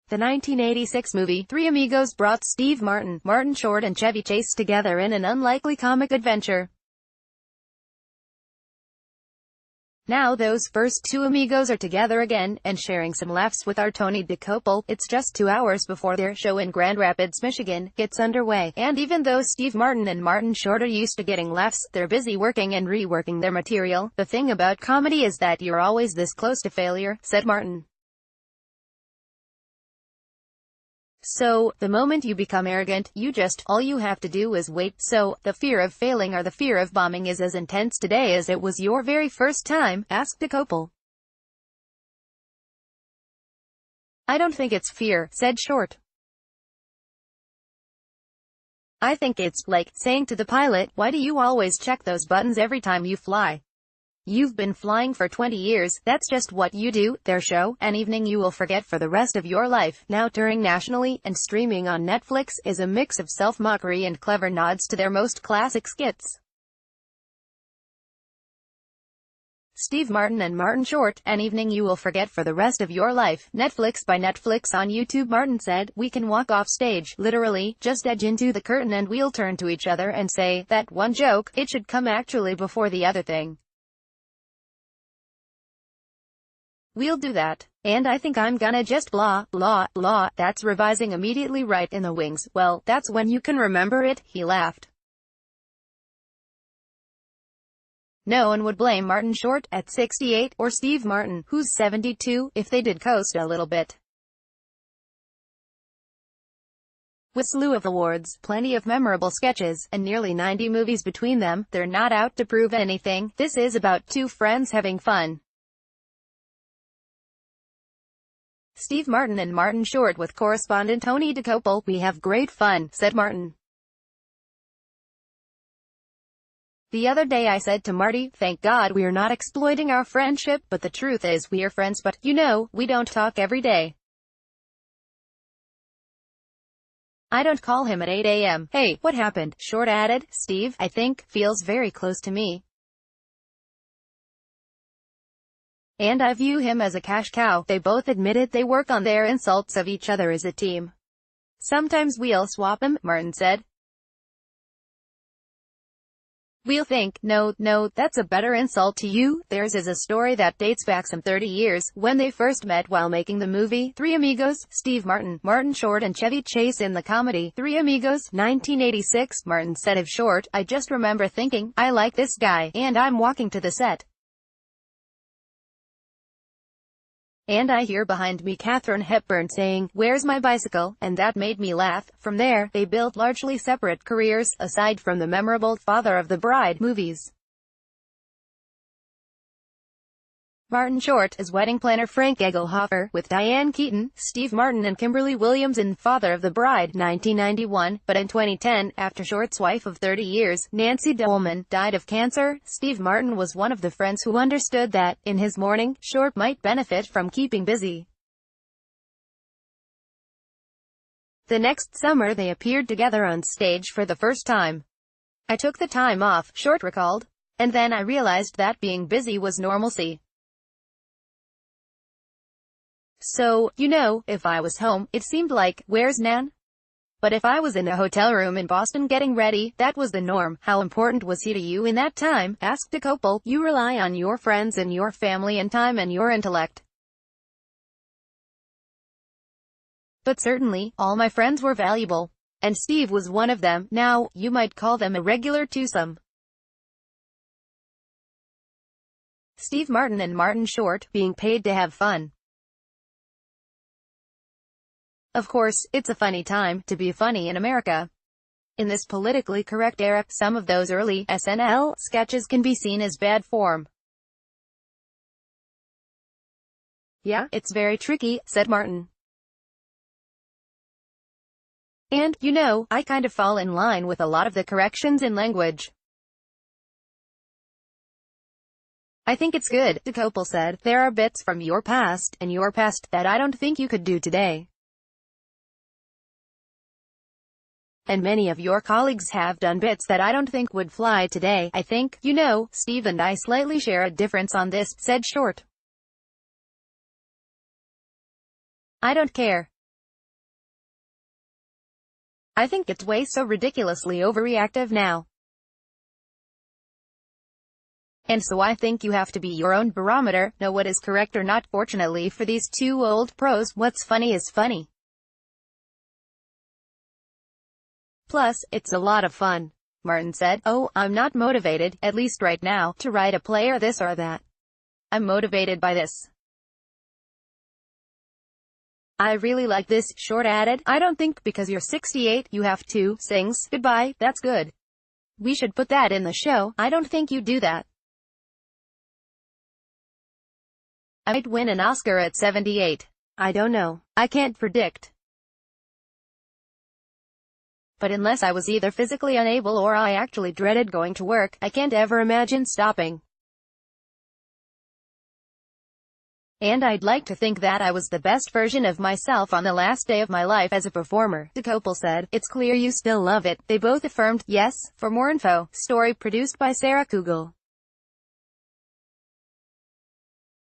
The 1986 movie, Three Amigos, brought Steve Martin, Martin Short and Chevy Chase together in an unlikely comic adventure. Now those first two amigos are together again, and sharing some laughs with our Tony DeCopel. It's just 2 hours before their show in Grand Rapids, Michigan, gets underway, and even though Steve Martin and Martin Short are used to getting laughs, they're busy working and reworking their material. The thing about comedy is that you're always this close to failure, said Martin. So, the moment you become arrogant, all you have to do is wait. So, the fear of failing or the fear of bombing is as intense today as it was your very first time, asked DeCopel. I don't think it's fear, said Short. I think it's like saying to the pilot, why do you always check those buttons every time you fly? You've been flying for 20 years, that's just what you do. Their show, An Evening You Will Forget for the Rest of Your Life, now touring nationally, and streaming on Netflix, is a mix of self-mockery and clever nods to their most classic skits. Steve Martin and Martin Short, An Evening You Will Forget for the Rest of Your Life, Netflix by Netflix on YouTube. Martin said, we can walk off stage, literally, just edge into the curtain and we'll turn to each other and say, that one joke, it should come actually before the other thing. We'll do that. And I think I'm gonna just blah, blah, blah. That's revising immediately right in the wings. Well, that's when you can remember it, he laughed. No one would blame Martin Short, at 68, or Steve Martin, who's 72, if they did coast a little bit. With a slew of awards, plenty of memorable sketches, and nearly 90 movies between them, they're not out to prove anything. This is about two friends having fun. Steve Martin and Martin Short with correspondent Tony DeCopel. We have great fun, said Martin. The other day I said to Marty, thank God we're not exploiting our friendship, but the truth is we're friends, but, you know, we don't talk every day. I don't call him at 8 a.m. Hey, what happened? Short added. Steve, I think, feels very close to me. And I view him as a cash cow. They both admitted they work on their insults of each other as a team. Sometimes we'll swap them, Martin said. We'll think, no, that's a better insult to you. Theirs is a story that dates back some 30 years, when they first met while making the movie, Three Amigos. Steve Martin, Martin Short and Chevy Chase in the comedy, Three Amigos, 1986. Martin said of Short, I just remember thinking, I like this guy, and I'm walking to the set. And I hear behind me Katharine Hepburn saying, where's my bicycle? And that made me laugh. From there, they built largely separate careers, aside from the memorable Father of the Bride movies. Martin Short as wedding planner Frank Egelhofer, with Diane Keaton, Steve Martin and Kimberly Williams in Father of the Bride, 1991, but in 2010, after Short's wife of 30 years, Nancy Dolman, died of cancer, Steve Martin was one of the friends who understood that, in his mourning, Short might benefit from keeping busy. The next summer they appeared together on stage for the first time. I took the time off, Short recalled. And then I realized that being busy was normalcy. So, you know, if I was home, it seemed like, where's Nan? But if I was in a hotel room in Boston getting ready, that was the norm. How important was he to you in that time? Asked DeCopel. You rely on your friends and your family and time and your intellect. But certainly, all my friends were valuable. And Steve was one of them. Now, you might call them a regular twosome. Steve Martin and Martin Short, being paid to have fun. Of course, it's a funny time to be funny in America. In this politically correct era, some of those early SNL sketches can be seen as bad form. Yeah, it's very tricky, said Martin. And, you know, I kind of fall in line with a lot of the corrections in language. I think it's good, DeCopel said. There are bits from your past that I don't think you could do today. And many of your colleagues have done bits that I don't think would fly today. I think, you know, Steve and I slightly share a difference on this, said Short. I don't care. I think it's way so ridiculously overreactive now. And so I think you have to be your own barometer, know what is correct or not. Fortunately for these two old pros, what's funny is funny. Plus, it's a lot of fun. Martin said, "Oh, I'm not motivated, at least right now, to write a play or this or that. I'm motivated by this. I really like this." Short added, "I don't think because you're 68, you have to sings goodbye. That's good. We should put that in the show. I don't think you do that. I might win an Oscar at 78. I don't know. I can't predict. But unless I was either physically unable or I actually dreaded going to work, I can't ever imagine stopping. And I'd like to think that I was the best version of myself on the last day of my life as a performer," DeCopel said. "It's clear you still love it." They both affirmed, yes. For more info, story produced by Sarah Kugel.